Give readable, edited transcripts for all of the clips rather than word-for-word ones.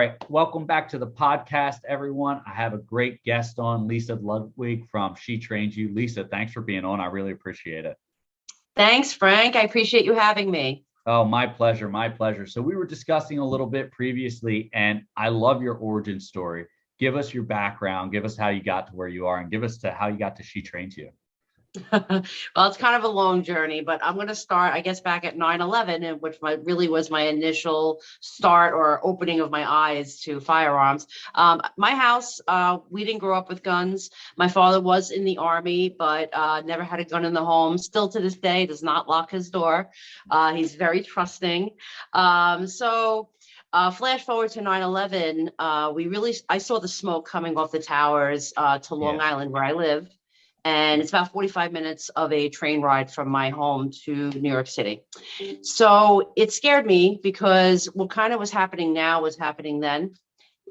right. Welcome back to the podcast, everyone. I have a great guest on, Lisa Ludwig from She Trains You. Lisa, thanks for being on. I really appreciate it. Thanks, Frank. I appreciate you having me. Oh, my pleasure. My pleasure. So we were discussing a little bit previously, and I love your origin story. Give us your background, give us how you got to where you are, and give us to how you got to She Trains You. Well, it's kind of a long journey, but I'm going to start, I guess, back at 9/11, which really was my initial start or opening of my eyes to firearms. My house, we didn't grow up with guns. My father was in the Army, but never had a gun in the home. Still to this day, does not lock his door. He's very trusting. Flash forward to 9/11, I saw the smoke coming off the towers to Long Island, where I live. And it's about 45 minutes of a train ride from my home to New York City. So it scared me because what kind of was happening now was happening then.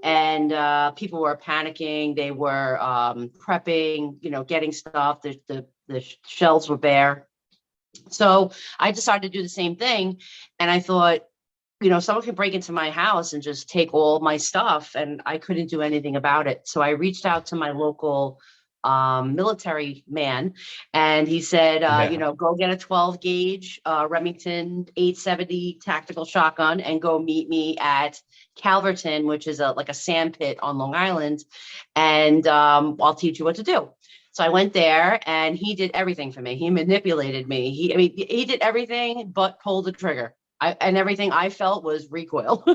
And people were panicking. They were prepping, getting stuff. The shelves were bare. So I decided to do the same thing. And I thought, someone could break into my house and just take all my stuff. And I couldn't do anything about it. So I reached out to my local military man, and he said, go get a 12 gauge Remington 870 tactical shotgun and go meet me at Calverton, which is like a sand pit on Long Island, and I'll teach you what to do. So I went there, and he did everything for me. He manipulated me. He did everything but pull the trigger. And everything I felt was recoil.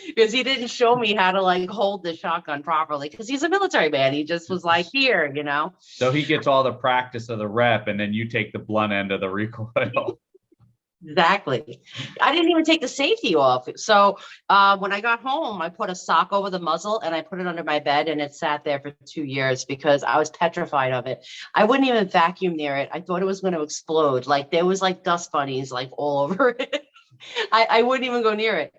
Because he didn't show me how to hold the shotgun properly, because he's a military man. He just was like, here, So he gets all the practice of the rep, and then you take the blunt end of the recoil. Exactly. I didn't even take the safety off. So when I got home, I put a sock over the muzzle and I put it under my bed, and it sat there for 2 years because I was petrified of it. I wouldn't even vacuum near it. I thought it was going to explode. There was dust bunnies all over it. I wouldn't even go near it.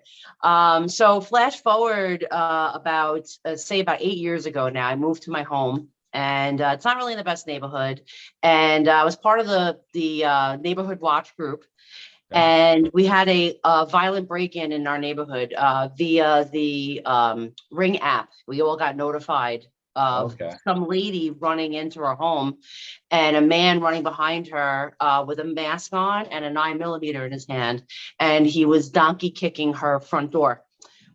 So flash forward about 8 years ago now, I moved to my home, and it's not really in the best neighborhood. And I was part of the neighborhood watch group. And we had a violent break-in in our neighborhood via the Ring app. We all got notified of some lady running into her home, and a man running behind her with a mask on and a 9mm in his hand. And he was donkey kicking her front door,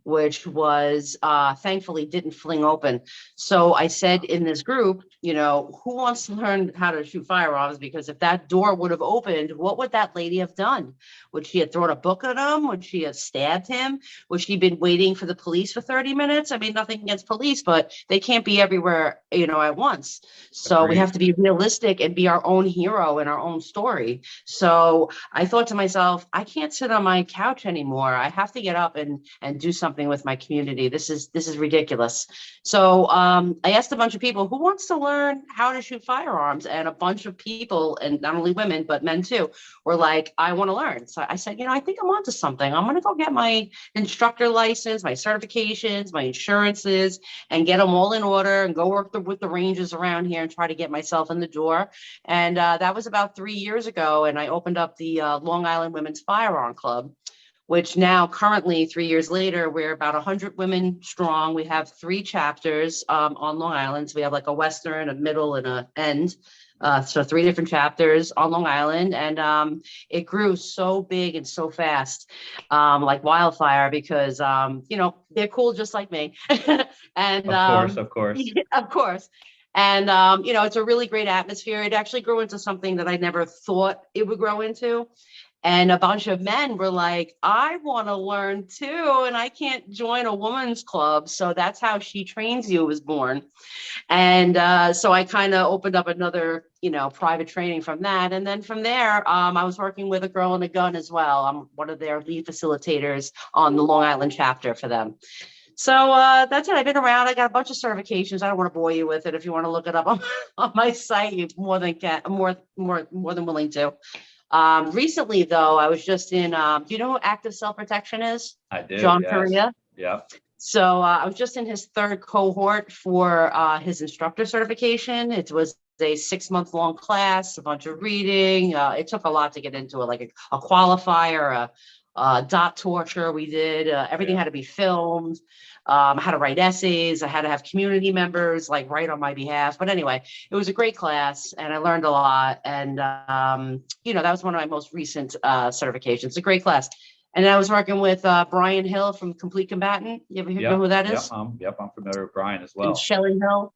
which was thankfully didn't fling open. So I said in this group, who wants to learn how to shoot firearms? Because if that door would have opened, what would that lady have done? Would she have thrown a book at him? Would she have stabbed him? Would she have been waiting for the police for 30 minutes? I mean, nothing against police, but they can't be everywhere, at once. So Agreed. We have to be realistic and be our own hero in our own story. So I thought to myself, I can't sit on my couch anymore. I have to get up and do something with my community. This is ridiculous. So I asked a bunch of people, who wants to learn how to shoot firearms? And a bunch of people, and not only women but men too, were like, I want to learn. So I said, I think I'm onto something. I'm going to go get my instructor license, my certifications, my insurances, and get them all in order, and go work with the ranges around here and try to get myself in the door. And that was about 3 years ago. And I opened up the Long Island Women's Firearm Club, which now currently 3 years later, we're about 100 women strong. We have 3 chapters on Long Island. So we have a western, a middle, and an end. So 3 different chapters on Long Island. And it grew so big and so fast, like wildfire, because, they're cool just like me. And of course. Of course. And, it's a really great atmosphere. It actually grew into something that I never thought it would grow into. And a bunch of men were like, I want to learn too, and I can't join a woman's club. So that's how She Trains You was born. And so I kind of opened up another, private training from that. And then from there, I was working with A Girl and a Gun as well. I'm one of their lead facilitators on the Long Island chapter for them. So that's it. I've been around. I got a bunch of certifications. I don't want to bore you with it. If you want to look it up on my site, you're more than willing to. Recently, though, I was just in, do you know who Active Self-Protection is? I do. John yes. Correa. Yeah. So I was just in his 3rd cohort for his instructor certification. It was a 6-month-long class, a bunch of reading. It took a lot to get into it, like a qualifier, dot torture we did. Everything Yeah. had to be filmed. I had to write essays. I had to have community members like write on my behalf. But anyway, it was a great class and I learned a lot. And, that was one of my most recent certifications. It's a great class. And I was working with Brian Hill from Complete Combatant. You ever know Yep. who that Yep. is? Yep. I'm familiar with Brian as And well. Shelley Hill.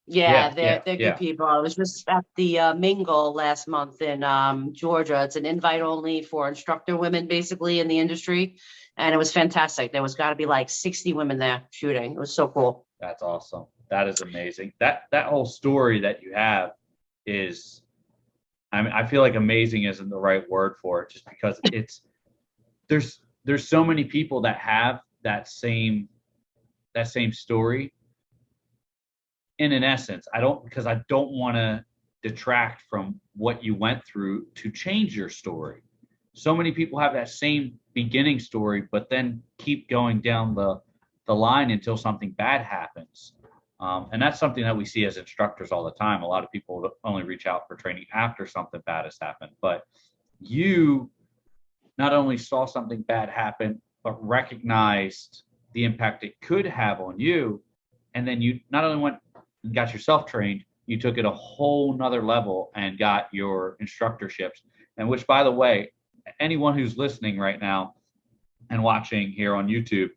Yeah, Yeah. they're Yeah. they're good Yeah. people. I was just at the Mingle last month in Georgia. It's an invite only for instructor women, basically in the industry, and it was fantastic. There was got to be like 60 women there shooting. It was so cool. That's awesome. That is amazing. That whole story that you have is, I mean, I feel like amazing isn't the right word for it, just because there's so many people that have that same story. And in essence, because I don't want to detract from what you went through to change your story. So many people have that same beginning story, but then keep going down the line until something bad happens. And that's something that we see as instructors all the time. A lot of people only reach out for training after something bad has happened. But you not only saw something bad happen, but recognized the impact it could have on you. And then you not only went and got yourself trained, you took it a whole nother level and got your instructorships. And which, by the way, anyone who's listening right now and watching here on YouTube,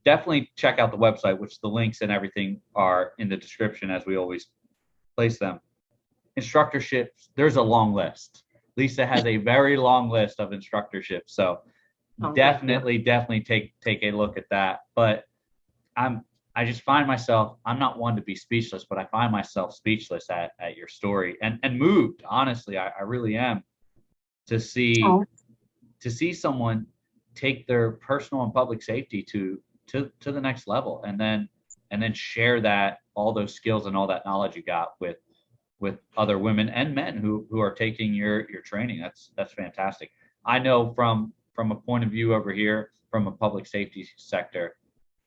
definitely check out the website, which the links and everything are in the description as we always place them. Instructorships, there's a long list. Lisa has a very long list of instructorships. So definitely take a look at that. But I just find myself, I'm not one to be speechless, but I find myself speechless at your story and moved. Honestly, I really am to see Oh. Someone take their personal and public safety to the next level, and then share that, all those skills and all that knowledge you got with other women and men who are taking your training. That's fantastic. I know from a point of view over here from a public safety sector,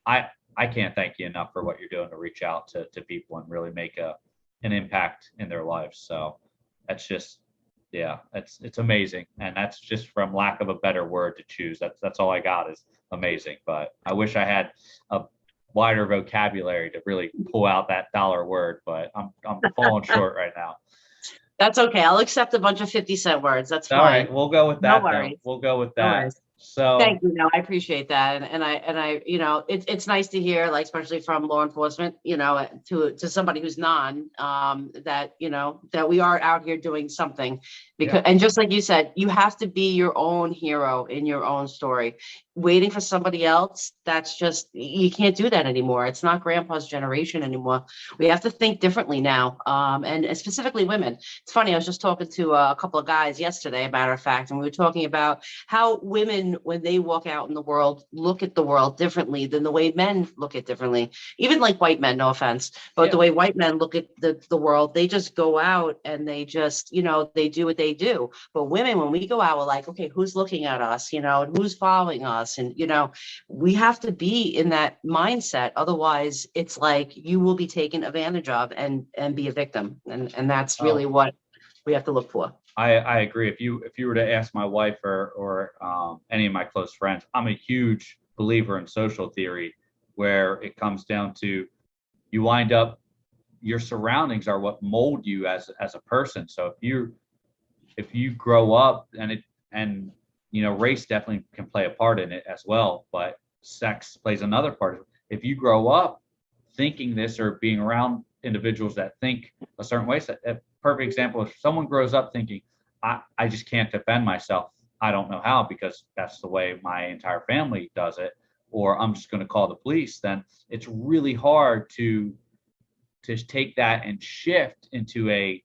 I can't thank you enough for what you're doing to reach out to people and really make an impact in their lives. So that's just, yeah, it's amazing. And that's just from lack of a better word to choose. That's all I got is amazing. But I wish I had a wider vocabulary to really pull out that dollar word, but I'm falling short right now. That's okay. I'll accept a bunch of 50-cent words. That's All fine. right, we'll go with No that then. worries. We'll go with No that. worries. So Thank you. No, I appreciate that. And I, it's nice to hear, like, especially from law enforcement, to somebody who's that we are out here doing something because, yeah. and just like you said, you have to be your own hero in your own story. Waiting for somebody else, that's just, you can't do that anymore. It's not grandpa's generation anymore. We have to think differently now. And specifically women. It's funny. I was just talking to a couple of guys yesterday, a matter of fact, and we were talking about how women, when they walk out in the world, look at the world differently than the way men look at differently. Even like white men, no offense, but the way white men look at the world, they just go out and they just, they do what they do. But women, when we go out, we're like, okay, who's looking at us, and who's following us? And, we have to be in that mindset. Otherwise, it's like you will be taken advantage of and be a victim. And that's really what we have to look for. I agree. If you were to ask my wife or any of my close friends, I'm a huge believer in social theory, where it comes down to you wind up, your surroundings are what mold you as a person. So if you grow up and race definitely can play a part in it as well, but sex plays another part. If you grow up thinking this or being around individuals that think a certain way, so a perfect example, if someone grows up thinking, I just can't defend myself, I don't know how because that's the way my entire family does it, or I'm just going to call the police, then it's really hard to take that and shift into a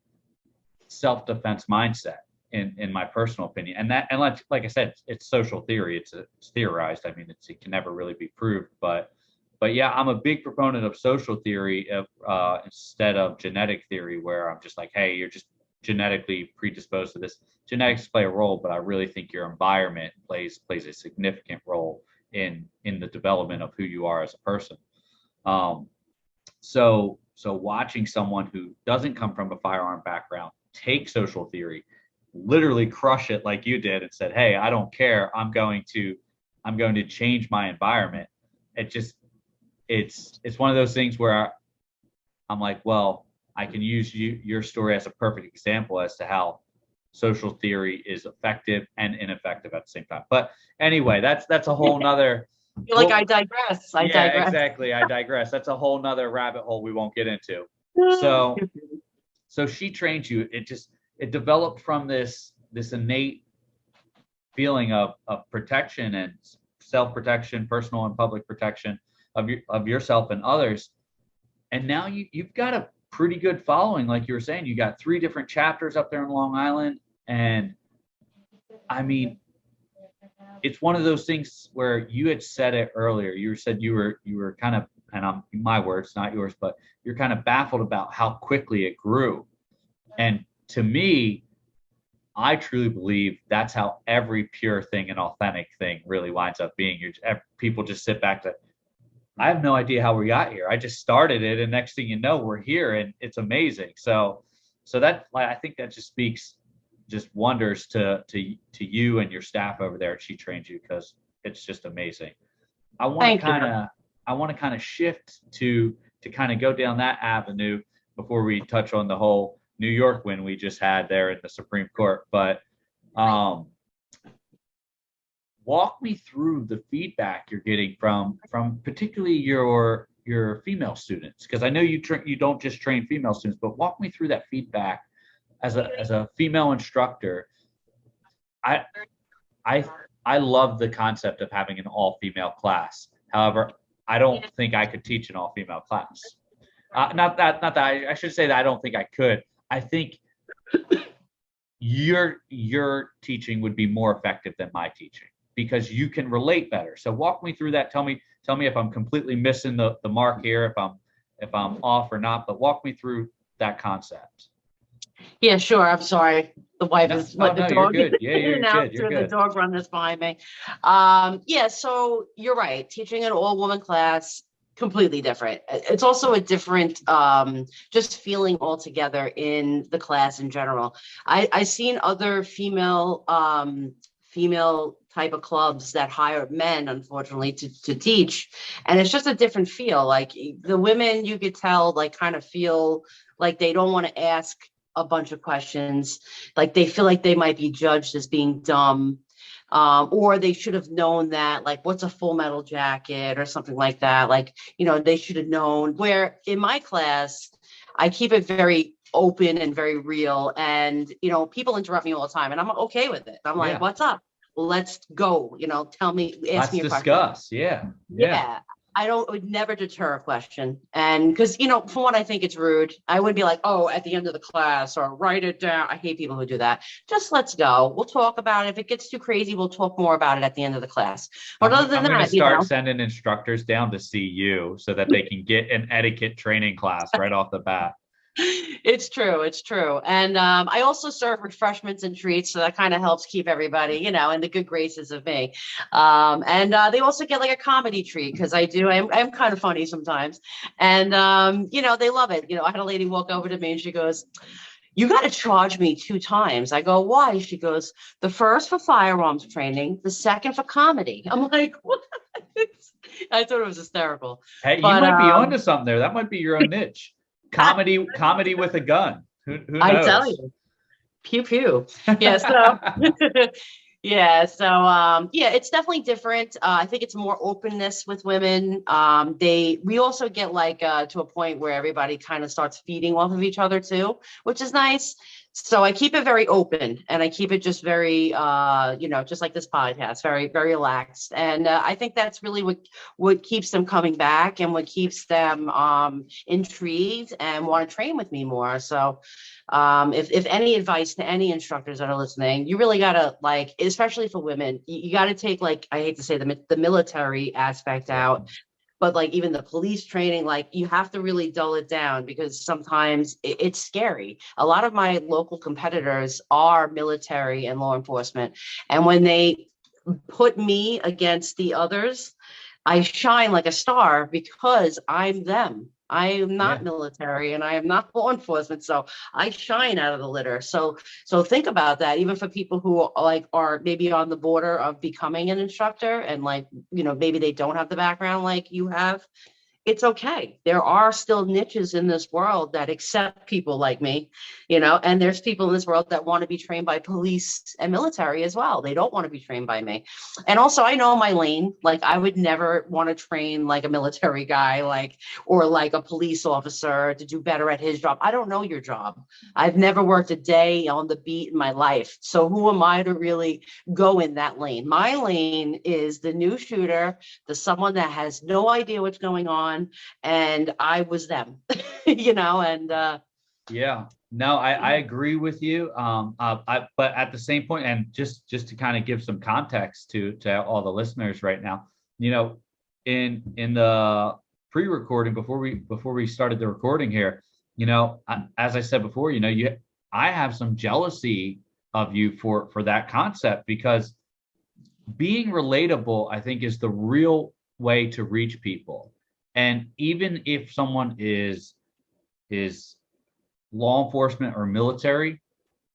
self-defense mindset, in my personal opinion. And like I said, it's social theory. It's theorized. I mean, it can never really be proved, but yeah, I'm a big proponent of social theory instead of genetic theory, where I'm just like, hey, you're just genetically predisposed to this. Genetics play a role, but I really think your environment plays a significant role in the development of who you are as a person. So watching someone who doesn't come from a firearm background take social theory, literally crush it like you did and said, hey, I don't care. I'm going to change my environment. It just, it's one of those things where I'm like, well, I can use your story as a perfect example as to how social theory is effective and ineffective at the same time. But anyway, that's a whole nother. You're like, I digress. I Yeah, digress. exactly. I digress. That's a whole nother rabbit hole we won't get into. So she trained you. It developed from this innate feeling of protection and self-protection, personal and public protection of yourself and others. And now you've got a pretty good following. Like you were saying, you got 3 different chapters up there in Long Island. And I mean, it's one of those things where you had said it earlier. You said you were kind of, and I'm my words, not yours, but you're kind of baffled about how quickly it grew. And to me, I truly believe that's how every pure thing and authentic thing really winds up being. People just sit back to, I have no idea how we got here. I just started it, and next thing you know, we're here, and it's amazing. So that, like, I think that just speaks just wonders to you and your staff over there at She Trains You, because it's just amazing. I want to kind of shift to kind of go down that avenue before we touch on the whole New York win we just had there in the Supreme Court. But walk me through the feedback you're getting from particularly your female students, because I know you don't just train female students, but walk me through that feedback as a female instructor. I love the concept of having an all-female class. However, I don't think I could teach an all-female class. Not that I should say that I don't think I could. I think your teaching would be more effective than my teaching, because you can relate better. So walk me through that. Tell me if I'm completely missing the mark here, if I'm off or not, but walk me through that concept. Yeah, sure. I'm sorry. The wife is the dog. You're good. Yeah, you're good. You're good. The dog run this behind me. Yeah, so you're right. Teaching an all-woman class, completely different. It's also a different just feeling altogether in the class in general. I've seen other female type of clubs that hire men, unfortunately, to teach, and it's just a different feel. Like the women, you could tell, like, kind of feel like they don't want to ask a bunch of questions, like they feel like they might be judged as being dumb, or they should have known that, like, what's a full metal jacket or something like that. Like, they should have known. Where in my class, I keep it very open and very real, and people interrupt me all the time, and I'm okay with it. I'm like, what's up? Let's go. Tell me, ask me a question. Let's discuss. Yeah. I would never deter a question. And because, for one, I think it's rude. I wouldn't be like, oh, at the end of the class, or write it down. I hate people who do that. Just let's go. We'll talk about it. If it gets too crazy, we'll talk more about it at the end of the class. But other than that, I'm going to start sending instructors down to see you so that they can get an etiquette training class right off the bat. It's true. And I also serve refreshments and treats, so that kind of helps keep everybody, in the good graces of me. And they also get like a comedy treat, because I'm kind of funny sometimes. And, they love it. I had a lady walk over to me and she goes, "You got to charge me 2 times. I go, "Why?" She goes, "The first for firearms training, the second for comedy." I'm like, what? I thought it was hysterical. Hey, you might be onto something there. That might be your own niche. Comedy with a gun. Who knows? I tell you, pew pew. Yeah. So, it's definitely different. I think it's more openness with women. We also get to a point where everybody kind of starts feeding off of each other too, which is nice. So I keep it very open, and I keep it just very, just like this podcast, very, very relaxed. And I think that's really what keeps them coming back, and what keeps them intrigued and want to train with me more. So if any advice to any instructors that are listening, you really got to, especially for women, you got to take, I hate to say the military aspect out. But even the police training, you have to really dull it down, because sometimes it's scary. A lot of my local competitors are military and law enforcement. And when they put me against the others, I shine like a star because I'm them. I am Yeah. not military and I am not law enforcement. So I shine out of the litter. So think about that, even for people who like are maybe on the border of becoming an instructor and like, maybe they don't have the background like you have. It's okay. There are still niches in this world that accept people like me, and there's people in this world that want to be trained by police and military as well. They don't want to be trained by me. And also I know my lane. Like I would never want to train like a military guy, or like a police officer to do better at his job. I don't know your job. I've never worked a day on the beat in my life. So who am I to really go in that lane? My lane is the new shooter, the someone that has no idea what's going on, and I was them, and Yeah, no, I agree with you. But at the same point, and just to kind of give some context to all the listeners right now, in the pre-recording before we started the recording here, as I said before, I have some jealousy of you for that concept, because being relatable, I think, is the real way to reach people. And even if someone is law enforcement or military,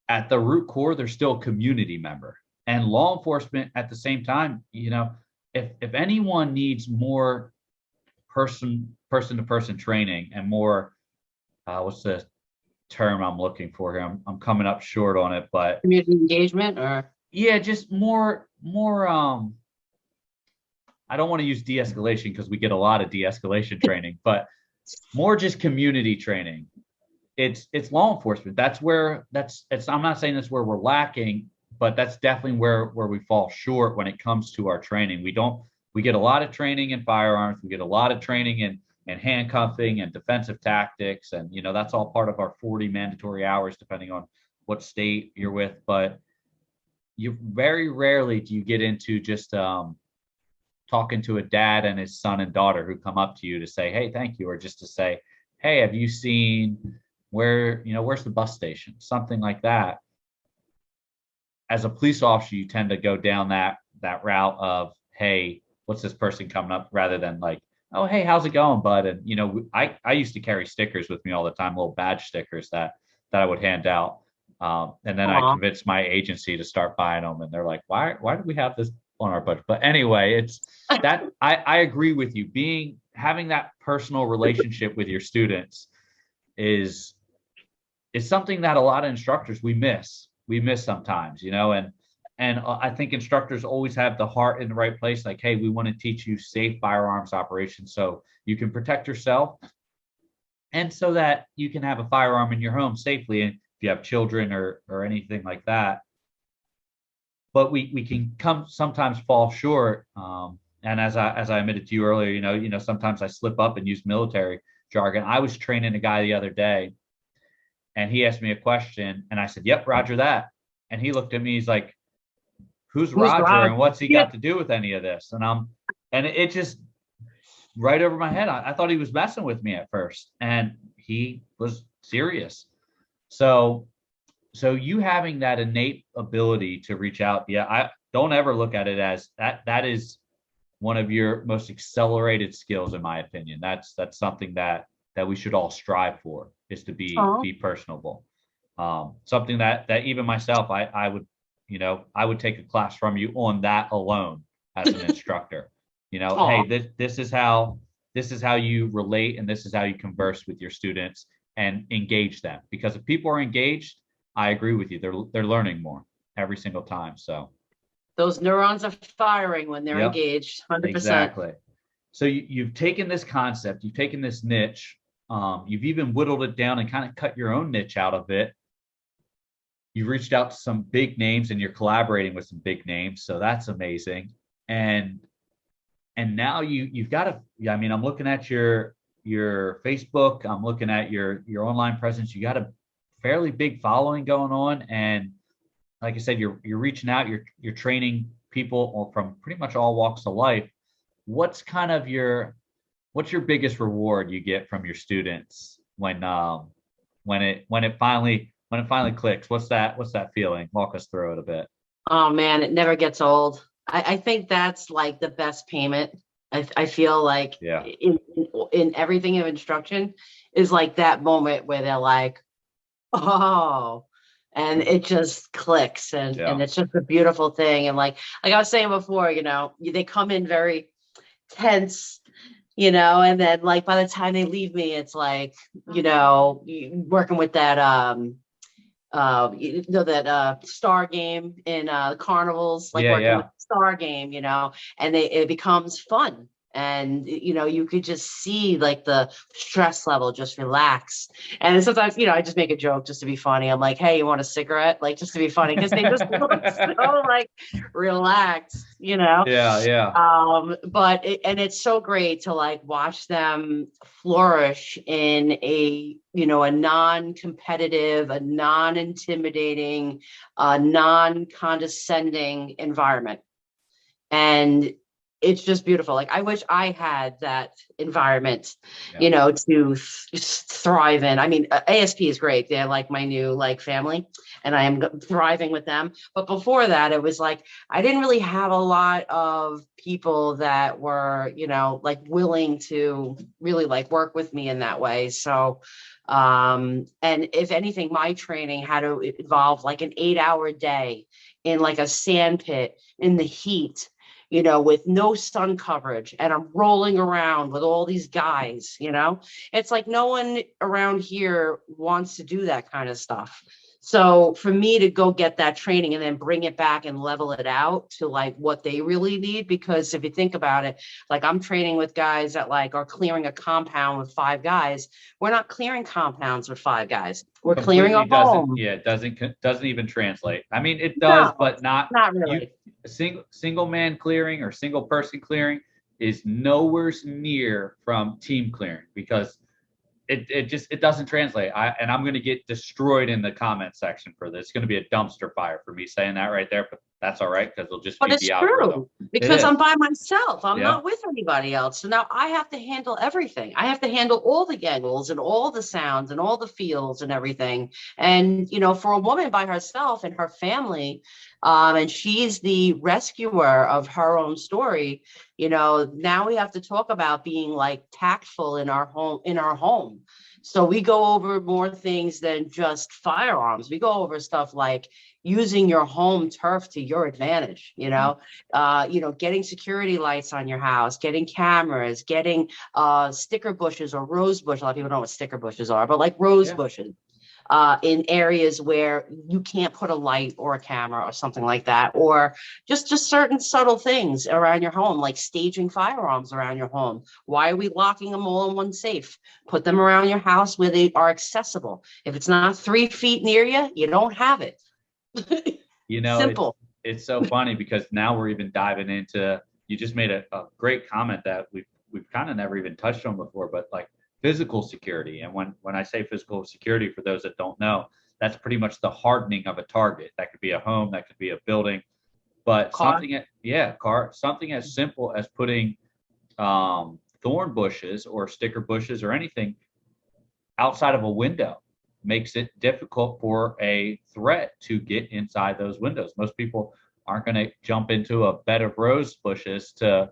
at the root core, they're still a community member. And law enforcement at the same time, if anyone needs more person to person training and more, what's the term I'm looking for here? I'm coming up short on it, but community engagement, or yeah, just more I don't want to use de-escalation because we get a lot of de-escalation training, but more just community training. It's law enforcement. I'm not saying that's where we're lacking, but that's definitely where we fall short when it comes to our training. We get a lot of training in firearms, we get a lot of training in handcuffing and defensive tactics, and that's all part of our 40 mandatory hours depending on what state you're with. But you very rarely do you get into just talking to a dad and his son and daughter who come up to you to say, hey, thank you, or just to say, hey, have you seen where's the bus station, something like that. As a police officer, you tend to go down that route of, hey, what's this person coming up, rather than like, oh, hey, how's it going, bud? And I used to carry stickers with me all the time, little badge stickers that I would hand out, and then I convinced my agency to start buying them, and they're like, why do we have this on our budget? But anyway, it's that I agree with you. Having that personal relationship with your students is something that a lot of instructors we miss sometimes, and I think instructors always have the heart in the right place. Like, hey, we want to teach you safe firearms operations so you can protect yourself and so that you can have a firearm in your home safely, and if you have children or anything like that. But we can sometimes fall short. And as I admitted to you earlier, sometimes I slip up and use military jargon. I was training a guy the other day, and he asked me a question, and I said, yep, Roger that. And he looked at me, he's like, who's Roger and what's he got to do with any of this? And it just right over my head. I thought he was messing with me at first, and he was serious. So you having that innate ability to reach out, I don't ever look at it as that is one of your most accelerated skills, in my opinion. That's something that we should all strive for, is to be personable. Something that even myself, I would take a class from you on that alone as an instructor. Hey, this is how you relate, and this is how you converse with your students and engage them. Because if people are engaged, I agree with you, they're learning more every single time. So those neurons are firing when they're engaged. 100%. Exactly. So you've taken this concept, you've taken this niche, you've even whittled it down and kind of cut your own niche out of it. You've reached out to some big names, and you're collaborating with some big names, so that's amazing. And now you've got to. I mean, I'm looking at your Facebook. I'm looking at your online presence. You got a fairly big following going on, and like I said, you're reaching out. You're training people from pretty much all walks of life. What's your biggest reward you get from your students when it finally clicks? What's that feeling? Walk us through it a bit. Oh man, it never gets old. I think that's like the best payment. I feel like Yeah. in everything of instruction is like that moment where they're like, oh, and it just clicks, and Yeah. it's just a beautiful thing. And like I was saying before, they come in very tense, and then like by the time they leave me, it's like, working with that star game in carnivals, like Yeah. working with Yeah. star game, and it becomes fun. And you could just see like the stress level just relax. And sometimes, I just make a joke just to be funny. I'm like, hey, you want a cigarette? Like, just to be funny, because they just look so like relaxed. Yeah. Yeah. And it's so great to like watch them flourish in a non-competitive, a non-intimidating, a non-condescending environment. And it's just beautiful. Like, I wish I had that environment, Yeah. to thrive in. I mean, ASP is great. They're like my new like family, and I am thriving with them. But before that, it was like I didn't really have a lot of people that were, like willing to really like work with me in that way. So, and if anything, my training had to involve like an 8-hour day in like a sand pit in the heat, with no sun coverage, and I'm rolling around with all these guys, it's like no one around here wants to do that kind of stuff. So for me to go get that training and then bring it back and level it out to like what they really need, because if you think about it, like I'm training with guys that like are clearing a compound with 5 guys. We're not clearing compounds with 5 guys. We're clearing Completely a doesn't. home. Yeah. It doesn't even translate. I mean, it does, No, but not not you. really. A single man clearing or single person clearing is nowhere near from team clearing, because it doesn't translate. I'm going to get destroyed in the comment section for this. It's going to be a dumpster fire for me saying that right there, but that's all right, because it'll just But feed it's the algorithm. true, It because I'm is. by myself. I'm Yeah. not with anybody else. So now I have to handle everything. I have to handle all the angles and all the sounds and all the feels and everything. And, for a woman by herself and her family, and she's the rescuer of her own story, now we have to talk about being like tactful in our home. So we go over more things than just firearms. We go over stuff like using your home turf to your advantage, getting security lights on your house, getting cameras, getting sticker bushes or rose bush. A lot of people don't know what sticker bushes are, but like rose Yeah. bushes in areas where you can't put a light or a camera or something like that, or just certain subtle things around your home, like staging firearms around your home. Why are we locking them all in one safe? Put them around your house where they are accessible. If it's not 3 feet near you, you don't have it. It's Simple. it's so funny, because now we're even diving into. You just made a great comment that we've kind of never even touched on before, but like physical security. And when I say physical security, for those that don't know, that's pretty much the hardening of a target. That could be a home, that could be a building, but Car. something as simple as putting thorn bushes or sticker bushes or anything outside of a window makes it difficult for a threat to get inside those windows. Most people aren't going to jump into a bed of rose bushes to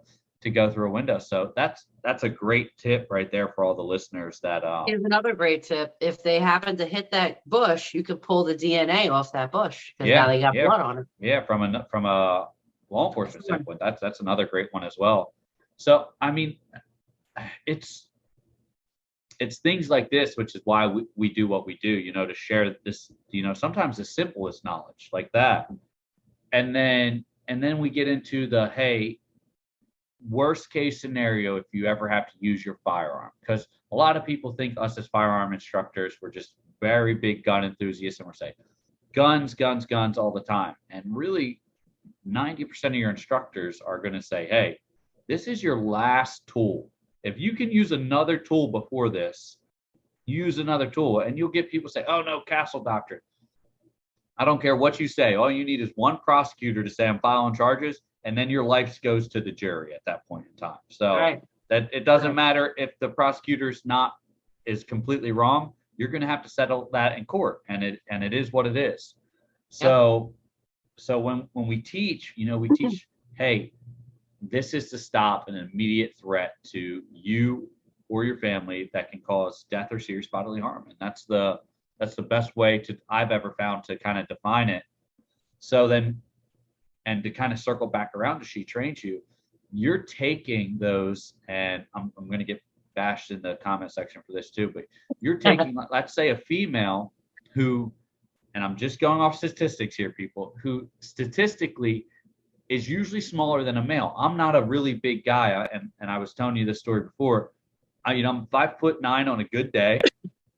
go through a window. So that's a great tip right there for all the listeners that Here's another great tip. If they happen to hit that bush, you could pull the DNA off that bush, because now yeah, they got yeah, blood on it. yeah, from a law enforcement standpoint, that's another great one as well. So I mean, it's it's things like this, which is why we do what we do, to share this, sometimes the simplest knowledge like that. And then we get into the, hey, worst case scenario, if you ever have to use your firearm, because a lot of people think us as firearm instructors, we're just very big gun enthusiasts, and we're saying guns, guns, guns all the time. And really 90% of your instructors are going to say, hey, this is your last tool. If you can use another tool before this, use another tool. And you'll get people say, oh no, castle doctrine. I don't care what you say. All you need is one prosecutor to say I'm filing charges, and then your life goes to the jury at that point in time. So Right. that it doesn't matter if the prosecutor's is completely wrong. You're going to have to settle that in court, and it is what it is. Yep. So when we teach, we teach, hey, this is to stop an immediate threat to you or your family that can cause death or serious bodily harm. And that's the best way to I've ever found to kind of define it. So then, and to kind of circle back around to She Trains You, you're taking those, and I'm going to get bashed in the comment section for this too, but you're taking, let's say, a female who, and I'm just going off statistics here, people, who statistically is usually smaller than a male. I'm not a really big guy, and I was telling you this story before. I'm 5'9" on a good day,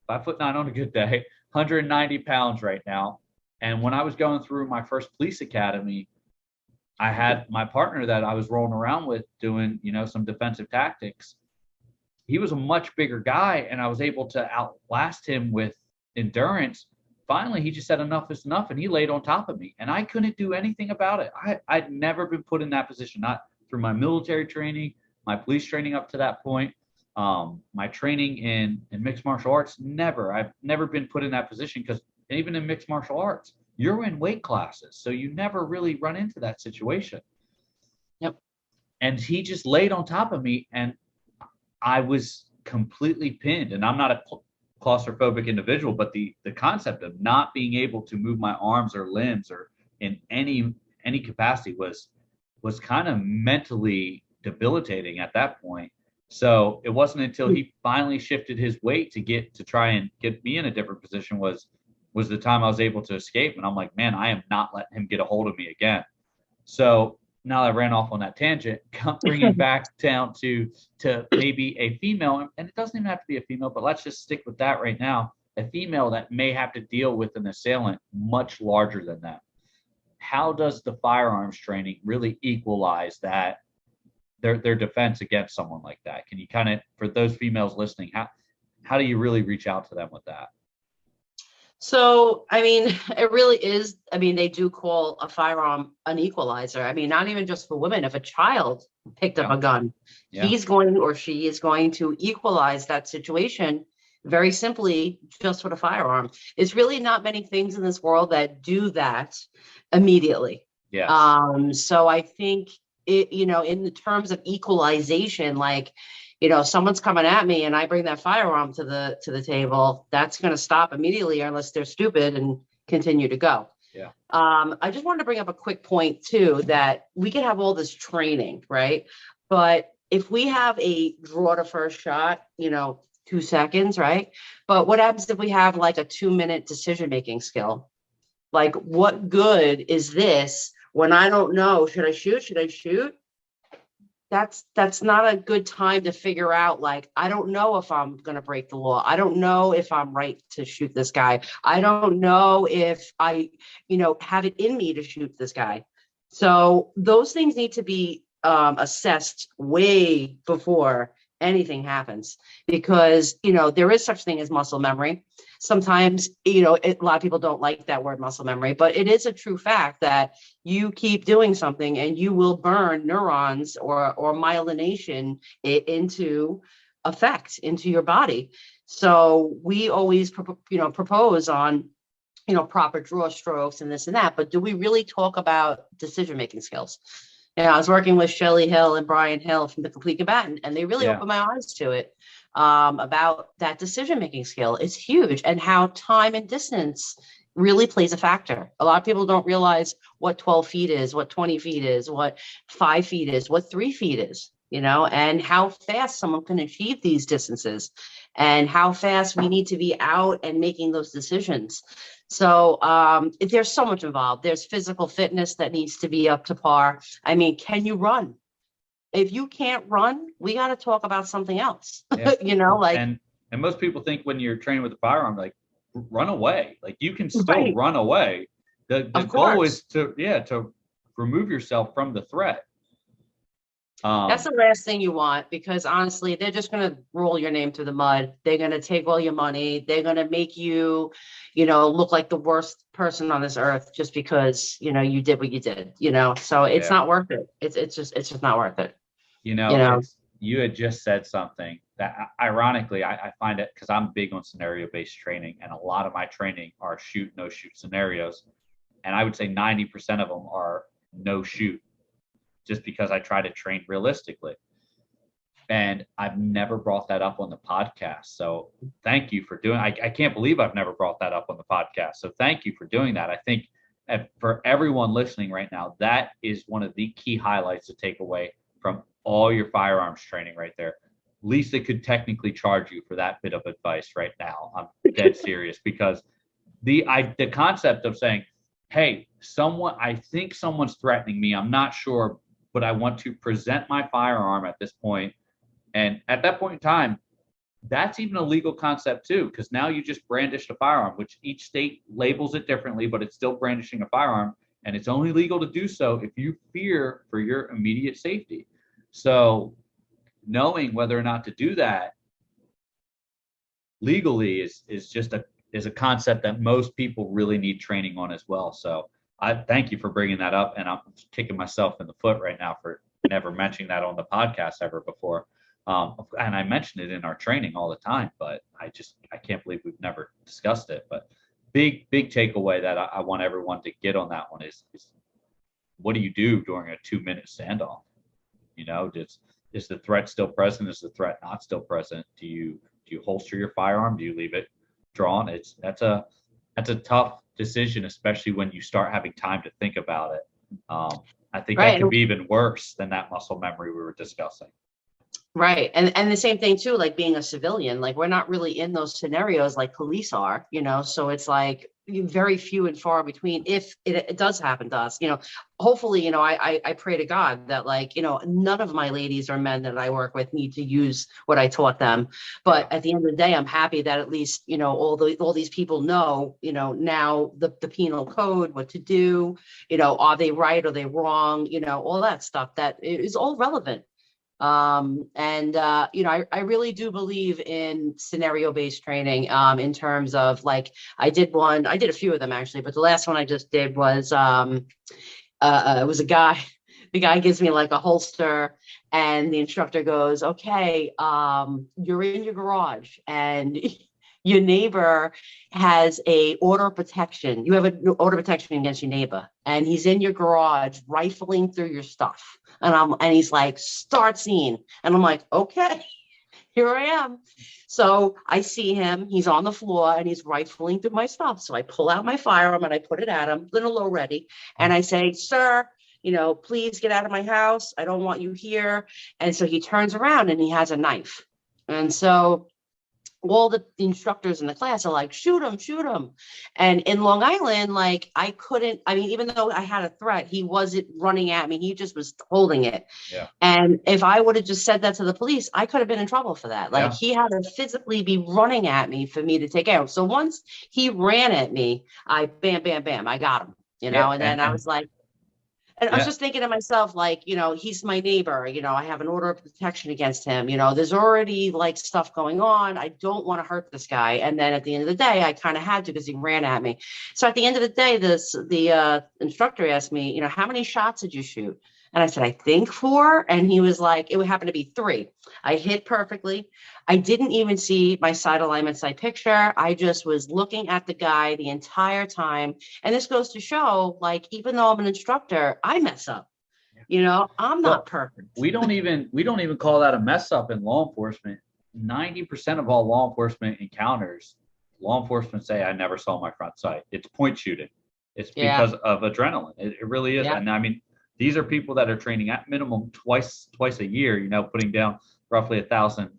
5'9" on a good day, 190 pounds right now. And when I was going through my first police academy, I had my partner that I was rolling around with doing, some defensive tactics. He was a much bigger guy, and I was able to outlast him with endurance. Finally, he just said enough is enough, and he laid on top of me, and I couldn't do anything about it. I'd never been put in that position, not through my military training, my police training up to that point, my training in mixed martial arts. I've never been put in that position, because even in mixed martial arts, you're in weight classes, so you never really run into that situation. Yep. And he just laid on top of me, and I was completely pinned. And I'm not a claustrophobic individual, but the concept of not being able to move my arms or limbs or in any capacity was kind of mentally debilitating at that point. So it wasn't until he finally shifted his weight to try and get me in a different position was the time I was able to escape. And I'm like, man, I am not letting him get a hold of me again. So now I ran off on that tangent, bringing back down to maybe a female, and it doesn't even have to be a female, but let's just stick with that right now. A female that may have to deal with an assailant much larger than them. How does the firearms training really equalize that, their defense against someone like that? Can you kind of, for those females listening, how do you really reach out to them with that? So, it really is. They do call a firearm an equalizer. Not even just for women. If a child picked up a gun, he's going or she is going to equalize that situation very simply just with a firearm. It's really not many things in this world that do that immediately. Yeah. So I think in the terms of equalization, like, someone's coming at me and I bring that firearm to the table, that's going to stop immediately unless they're stupid and continue to go. Yeah. I just wanted to bring up a quick point too, that we can have all this training, right? But if we have a draw to first shot, 2 seconds, right? But what happens if we have like a 2-minute decision-making skill? Like, what good is this when I don't know, should I shoot? That's not a good time to figure out, like, I don't know if I'm going to break the law. I don't know if I'm right to shoot this guy. I don't know if I, have it in me to shoot this guy. So those things need to be assessed way before anything happens, because, there is such thing as muscle memory. Sometimes, a lot of people don't like that word muscle memory, but it is a true fact that you keep doing something and you will burn neurons or myelination into effect into your body. So we always, propose on, proper draw strokes and this and that, but do we really talk about decision-making skills? I was working with Shelley Hill and Brian Hill from The Complete Combatant, and they really opened my eyes to it, about that decision-making skill. It's huge, and how time and distance really plays a factor. A lot of people don't realize what 12 feet is, what 20 feet is, what 5 feet is, what 3 feet is, and how fast someone can achieve these distances, and how fast we need to be out and making those decisions. So there's so much involved. There's physical fitness that needs to be up to par. Can you run? If you can't run, we got to talk about something else. And most people think when you're training with a firearm, like, run away. Like, you can still run away. The goal is to remove yourself from the threat. That's the last thing you want, because honestly, they're just going to roll your name through the mud. They're going to take all your money. They're going to make you, look like the worst person on this earth just because, you did what you did, so it's not worth it. It's just not worth it. You had just said something that, ironically, I find it, because I'm big on scenario-based training, and a lot of my training are shoot, no shoot scenarios. And I would say 90% of them are no shoot. just because I try to train realistically. And I've never brought that up on the podcast. So thank you for doing. I can't believe I've never brought that up on the podcast. So thank you for doing that. I think for everyone listening right now, that is one of the key highlights to take away from all your firearms training right there. Lisa could technically charge you for that bit of advice right now. I'm dead serious, because the concept of saying, hey, I think someone's threatening me. I'm not sure, but I want to present my firearm at this point. And at that point in time, that's even a legal concept too, because now you just brandished a firearm, which each state labels it differently, but it's still brandishing a firearm. And it's only legal to do so if you fear for your immediate safety. So knowing whether or not to do that legally is a concept that most people really need training on as well. So I thank you for bringing that up. And I'm kicking myself in the foot right now for never mentioning that on the podcast ever before. And I mention it in our training all the time, but I can't believe we've never discussed it. But big takeaway that I want everyone to get on that one is what do you do during a 2-minute standoff? Is the threat still present? Is the threat not still present? Do you holster your firearm? Do you leave it drawn? That's a tough decision, especially when you start having time to think about it. I think that could be even worse than that muscle memory we were discussing. Right. And the same thing too, like being a civilian, like we're not really in those scenarios like police are, so it's like very few and far between if it does happen to us, hopefully, I pray to God that none of my ladies or men that I work with need to use what I taught them. But at the end of the day, I'm happy that at least, all these people know, now the penal code, what to do, are they right? Are they wrong? All that stuff that is all relevant. I really do believe in scenario-based training, in terms of I did a few of them actually, but the last one I just did was, it was a guy, the guy gives me a holster and the instructor goes, okay, you're in your garage and your neighbor has a order of protection. You have an order of protection against your neighbor and he's in your garage rifling through your stuff. And he's like, start scene. And I'm like, okay, here I am. So I see him, he's on the floor and he's rifling through my stuff. So I pull out my firearm and I put it at him, little low ready. And I say, sir, please get out of my house. I don't want you here. And so he turns around and he has a knife. And so all the instructors in the class are like, shoot him. And in Long Island, even though I had a threat, he wasn't running at me. He just was holding it. Yeah. And if I would have just said that to the police, I could have been in trouble for that. He had to physically be running at me for me to take care of. So once he ran at me, I bam, I got him, and then I was like, and I was just thinking to myself, he's my neighbor, I have an order of protection against him. There's already stuff going on. I don't want to hurt this guy. And then at the end of the day, I kind of had to because he ran at me. So at the end of the day, the instructor asked me, how many shots did you shoot? And I said, I think 4. And he was like, it would happen to be 3. I hit perfectly. I didn't even see my sight alignment sight picture. I just was looking at the guy the entire time. And this goes to show, even though I'm an instructor, I mess up. I'm not perfect. We don't even call that a mess up in law enforcement. 90% of all law enforcement encounters, law enforcement say, I never saw my front sight. It's point shooting. It's because of adrenaline. It really is. Yeah. And I mean, these are people that are training at minimum twice a year, putting down roughly 1,000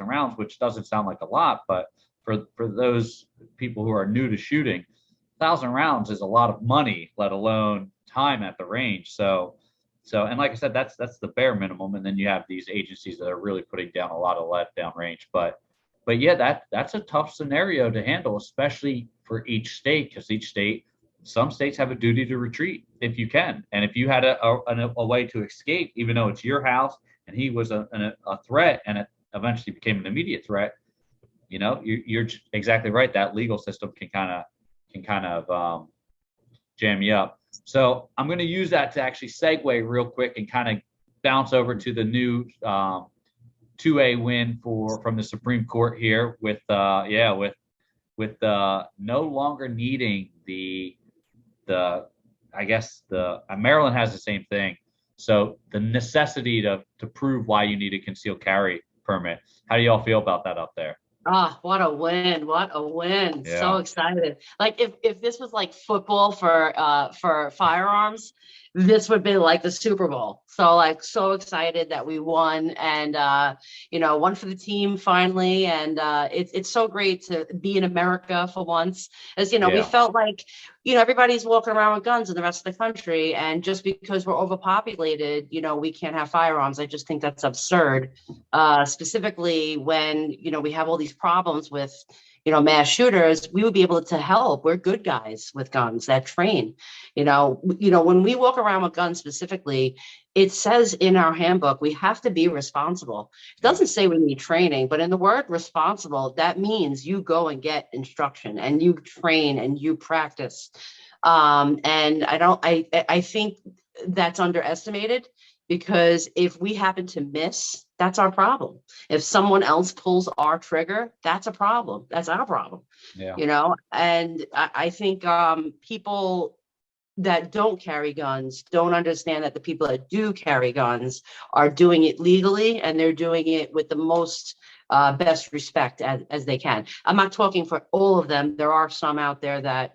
rounds, which doesn't sound like a lot, but for those people who are new to shooting, 1,000 rounds is a lot of money, let alone time at the range. So, and like I said, that's the bare minimum. And then you have these agencies that are really putting down a lot of lead down range. But yeah, that's a tough scenario to handle, especially for each state, because some states have a duty to retreat if you can. And if you had a way to escape, even though it's your house and he was a threat and it eventually became an immediate threat, you're exactly right. That legal system can kind of jam you up. So I'm going to use that to actually segue real quick and kind of bounce over to the new 2A win from the Supreme Court here with no longer needing the Maryland has the same thing. So the necessity to prove why you need a concealed carry permit. How do y'all feel about that up there? Ah, what a win. What a win. So Yeah. excited. Like if this was like football for firearms, this would be like the Super Bowl. So like so excited that we won and won for the team finally. And it's so great to be in America for once. As we Yeah. felt like, everybody's walking around with guns in the rest of the country. And just because we're overpopulated, we can't have firearms. I just think that's absurd. Specifically when we have all these problems with mass shooters. We would be able to help. We're good guys with guns that train. When we walk around with guns specifically, it says in our handbook we have to be responsible. It Yeah. doesn't say we need training, but in the word responsible, that means you go and get instruction and you train and you practice. And I think that's underestimated, because if we happen to miss, that's our problem. If someone else pulls our trigger, that's a problem. That's our problem. Yeah. And I think people that don't carry guns don't understand that the people that do carry guns are doing it legally, and they're doing it with the most best respect as they can. I'm not talking for all of them. There are some out there that,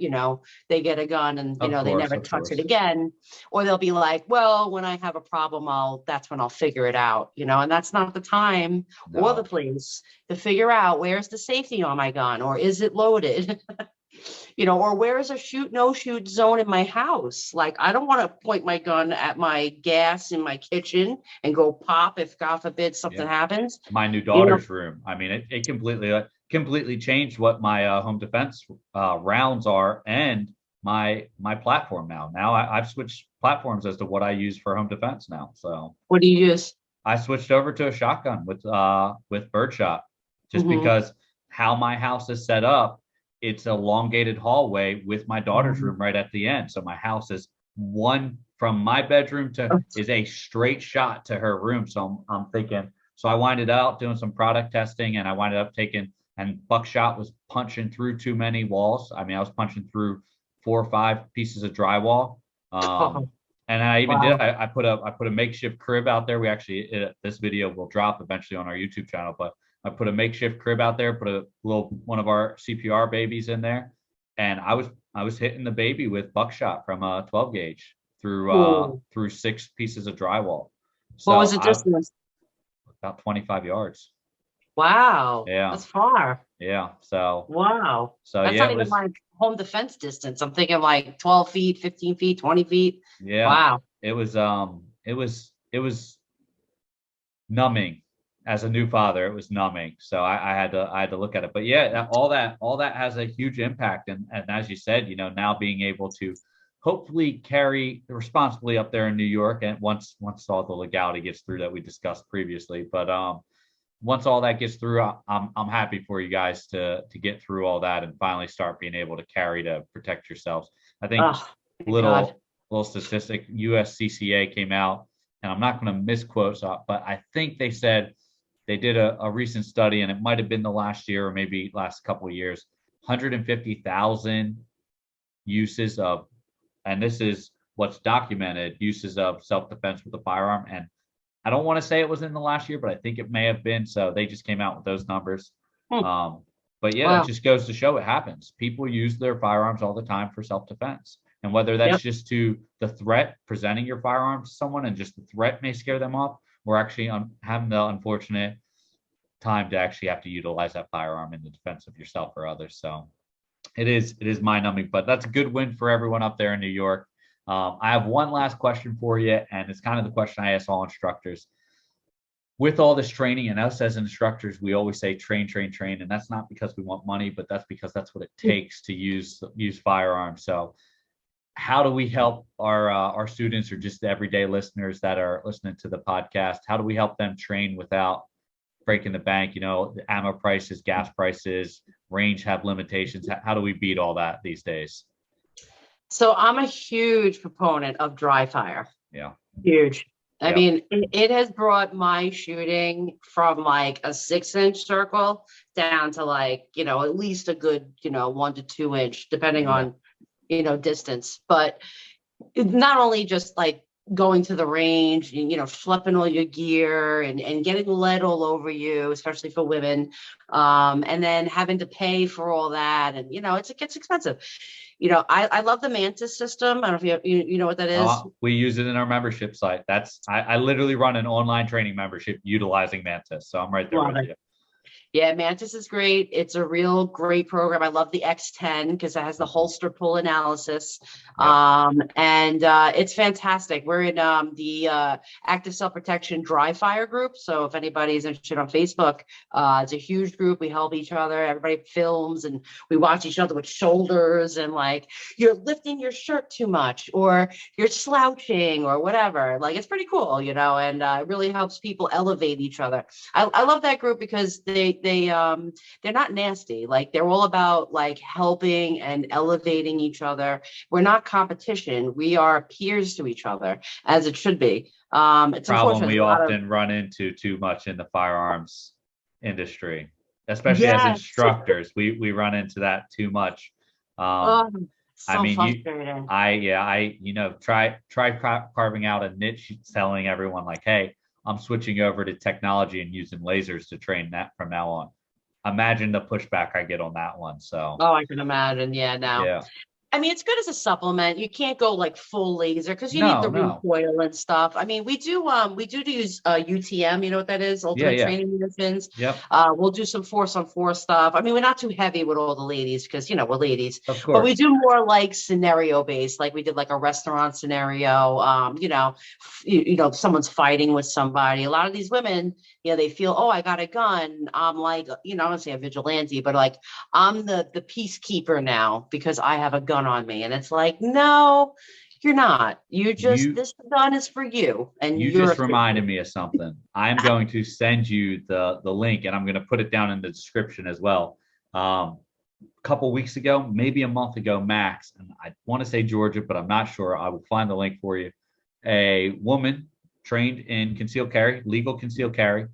they get a gun and, they never touch it again. Or they'll be like, well, when I have a problem, that's when I'll figure it out, and that's not the time or the place to figure out where's the safety on my gun, or is it loaded? Or where is a shoot no shoot zone in my house? Like, I don't want to point my gun at my gas in my kitchen and go pop if God forbid something happens. My new daughter's room. I mean, it completely changed what my home defense rounds are, and my platform now. Now I've switched platforms as to what I use for home defense now. So what do you use? I switched over to a shotgun with birdshot, just because how my house is set up. It's an elongated hallway with my daughter's room right at the end. So my house is one from my bedroom is a straight shot to her room. So I'm thinking, so I winded out doing some product testing, and I winded up and buckshot was punching through too many walls. I mean, I was punching through 4 or 5 pieces of drywall. And I even did, I put a makeshift crib out there. We actually, this video will drop eventually on our YouTube channel, but I put a makeshift crib out there, put a little one of our CPR babies in there, and I was hitting the baby with buckshot from a 12 gauge through 6 pieces of drywall. So what was the distance? About 25 yards. Wow. Yeah. That's far. Yeah. So wow. So that's not even like home defense distance. I'm thinking like 12 feet, 15 feet, 20 feet. Yeah. Wow. It was numbing. As a new father, it was numbing. So I had to look at it. But yeah, all that has a huge impact. And as you said, now being able to hopefully carry responsibly up there in New York, and once all the legality gets through that we discussed previously. But once all that gets through, I'm happy for you guys to get through all that and finally start being able to carry to protect yourselves. I think little statistic, USCCA came out, and I'm not going to misquote, but I think they said they did a recent study, and it might have been the last year or maybe last couple of years, 150,000 uses of, and this is what's documented, uses of self-defense with a firearm. And I don't want to say it was in the last year, but I think it may have been. So they just came out with those numbers. But yeah, it just goes to show it happens. People use their firearms all the time for self-defense. And whether that's just to the threat, presenting your firearm to someone, and just the threat may scare them off, or actually having the unfortunate time to actually have to utilize that firearm in the defense of yourself or others. So it is mind-numbing, but that's a good win for everyone up there in New York. I have one last question for you, and it's kind of the question I ask all instructors. With all this training, and us as instructors, we always say train, and that's not because we want money, but that's because that's what it takes to use firearms. So how do we help our students, or just the everyday listeners that are listening to the podcast? How do we help them train without breaking the bank? The ammo prices, gas prices, range have limitations. How do we beat all that these days? So I'm a huge proponent of dry fire. Yeah. Huge. I mean, it has brought my shooting from like a 6-inch circle down to like, at least a good, 1 to 2 inch, depending on, distance. But not only just like going to the range and, schlepping all your gear and getting lead all over you, especially for women. And then having to pay for all that. And, it gets expensive. I love the Mantis system. I don't know if you know what that is. We use it in our membership site. I literally run an online training membership utilizing Mantis. So I'm right there with you. Yeah, Mantis is great. It's a real great program. I love the X10 because it has the holster pull analysis. Yep. And it's fantastic. We're in the Active Self-Protection Dry Fire group. So if anybody's interested on Facebook, it's a huge group. We help each other. Everybody films and we watch each other with shoulders and like, you're lifting your shirt too much or you're slouching or whatever. Like, it's pretty cool, and it really helps people elevate each other. I love that group because they're not nasty. Like, they're all about like helping and elevating each other. We're not competition. We are peers to each other, as it should be. It's problem we often run into too much in the firearms industry, especially as instructors. We run into that too much. So I mean, frustrating. try carving out a niche, telling everyone like, hey, I'm switching over to technology and using lasers to train that from now on. Imagine the pushback I get on that one. So. Oh, I can imagine. Yeah. Now. Yeah. I mean, it's good as a supplement. You can't go like full laser because you need the recoil and stuff. I mean, we do use UTM. You know what that is? Ultimate Training Munitions. Yep. We'll do some force on force stuff. I mean, we're not too heavy with all the ladies because we're ladies. Of course. But we do more like scenario based. Like we did like a restaurant scenario. Someone's fighting with somebody. A lot of these women, they feel, oh, I got a gun. I'm like, I don't say a vigilante, but like I'm the peacekeeper now because I have a gun on me. And it's like, no, you're not. This gun is for you. And you just reminded me of something. I'm going to send you the link and I'm going to put it down in the description as well. A couple weeks ago, maybe a month ago, max, and I want to say Georgia, but I'm not sure. I will find the link for you. A woman trained in concealed carry, legal concealed carry,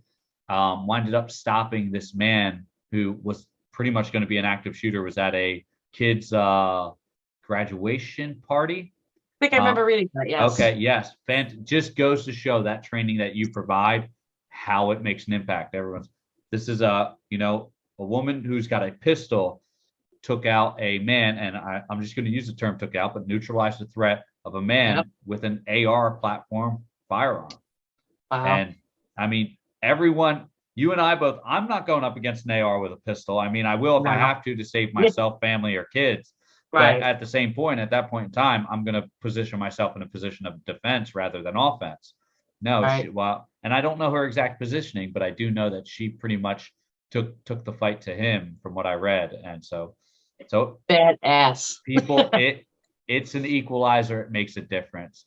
winded up stopping this man who was pretty much going to be an active shooter, was at a kid's graduation party. I think I remember reading that. Yes. Okay. Yes. Just goes to show that training that you provide, how it makes an impact. This is a woman who's got a pistol, took out a man, and I'm just going to use the term took out, but neutralized the threat of a man with an AR platform firearm. Wow. And I mean, everyone, you and I both, I'm not going up against an AR with a pistol. I mean, I will if I have to save myself, family, or kids. Right. But at the same point, at that point in time, I'm going to position myself in a position of defense rather than offense. No, right. And I don't know her exact positioning, but I do know that she pretty much took the fight to him from what I read. And so badass. People, it's an equalizer. It makes a difference.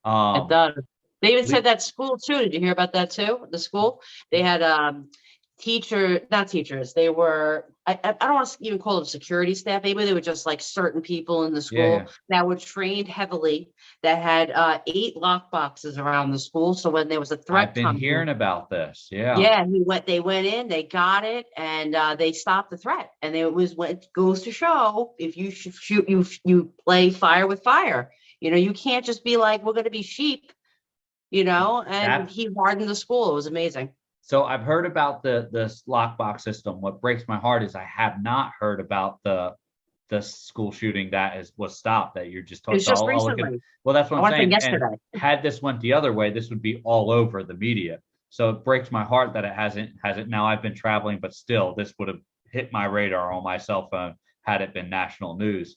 It does. They even said that school too. Did you hear about that too? The school, they had not teachers. They were, I don't want to even call them security staff. Maybe they were just like certain people in the school that were trained heavily, that had 8 lock boxes around the school. So when there was a threat, I've been hearing about this. Yeah. They went in, they got it, and they stopped the threat. And it goes to show, if you shoot, you play fire with fire. You can't just be like, we're going to be sheep, and he hardened the school. It was amazing. So I've heard about the lockbox system. What breaks my heart is I have not heard about the school shooting that was stopped, that you're just talking about. Just recently. Well, that's what I'm saying. Yesterday. And had this went the other way, this would be all over the media. So it breaks my heart that it hasn't. Now I've been traveling, but still, this would have hit my radar on my cell phone had it been national news.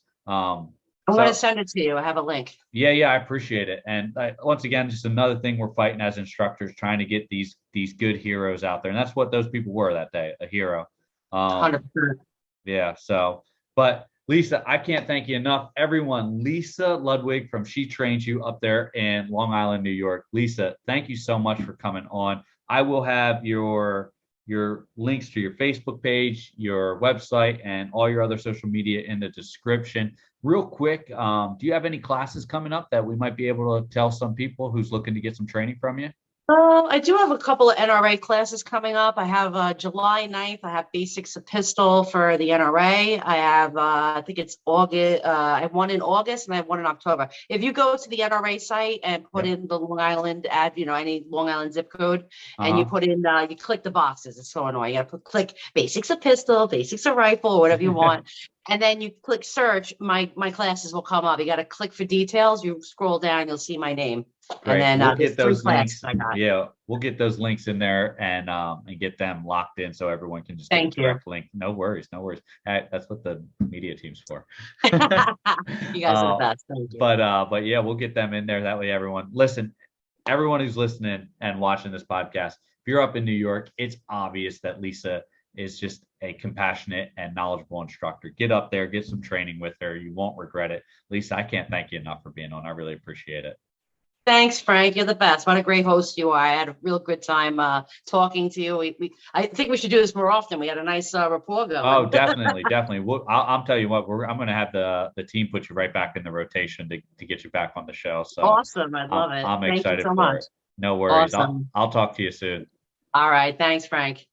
I'm going to send it to you. I have a link. Yeah, I appreciate it. And once again, just another thing we're fighting as instructors, trying to get these good heroes out there. And that's what those people were that day, a hero. 100%. Yeah. So, but Lisa, I can't thank you enough. Everyone, Lisa Ludwig from She Trains You up there in Long Island, New York. Lisa, thank you so much for coming on. I will have your links to your Facebook page, your website, and all your other social media in the description. Real quick, do you have any classes coming up that we might be able to tell some people who's looking to get some training from you? I do have a couple of NRA classes coming up. I have July 9th. I have Basics of Pistol for the NRA. I have, I think it's August. I have one in August and I have one in October. If you go to the NRA site and put Yep. in the Long Island any Long Island zip code, and you Uh-huh. put in, you click the boxes. It's so annoying. You got to click Basics of Pistol, Basics of Rifle, or whatever you want. And then you click search. My classes will come up. You got to click for details. You scroll down, you'll see my name. And Great. then We'll there's get three those classes links. I got. Yeah, we'll get those links in there and get them locked in so everyone can just get a Thank you. direct link. No worries, no worries. That's what the media team's for. You guys are the best. Thank you. But yeah, we'll get them in there. That way, everyone listen. Everyone who's listening and watching this podcast, if you're up in New York, it's obvious that Lisa is just a compassionate and knowledgeable instructor. Get up there, get some training with her. You won't regret it. Lisa, I can't thank you enough for being on. I really appreciate it. Thanks, Frank. You're the best. What a great host you are. I had a real good time talking to you. I think we should do this more often. We had a nice rapport Oh, going. definitely, definitely. I'll tell you what, I'm going to have the team put you right back in the rotation to get you back on the show. So Awesome. I love it. I'm Thank you excited so for much. it. No worries. Awesome. I'll talk to you soon. All right. Thanks, Frank.